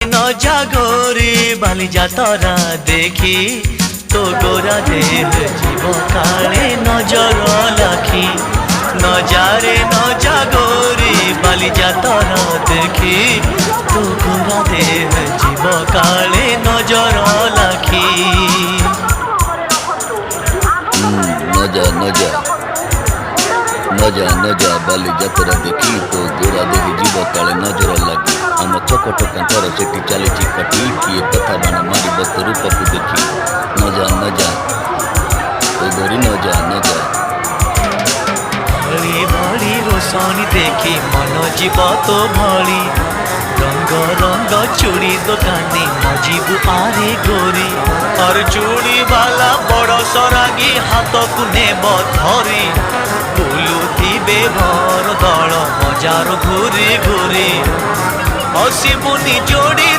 ন জাগরে বালি যাতরা দেখি তো গোরা দেহ জীব কালে নজর লাখি নজারে ন জাগরে বালি যাতরা দেখি তো গোরা দেহ জীব কালে নজর লাখি নজা নজা নজা নজা বালি যাত্রা দেখি তো গোরা দেহি জীব কালে নজର ଲାଗି ଆମ ଚକଟ କାନ୍ଥର ସେଠି ଚାଲିଛି କାଟି କିଏ କଥା ବାଣ ମାରିବ ତୋ ରୂପକୁ ଦେଖି ନଜା ନଜା ଗୋରି ନଜା ନଜା ଭଳି ଭଳି ରୋଶନୀ ଦେଖି ମନ ଯିବ ତୋ ଭଳି ରଙ୍ଗ ରଙ୍ଗ ଚୁଡ଼ି ଦୋକାନୀ ନ ଯିବୁ ଆରେ ଗୋରି আর চুড়ি বালা বড় সরাগী হাতকু নেব ধরি বুলুথিবে ভর দল মজার ঘুরি ঘুরি হসিবুনি যোড়ি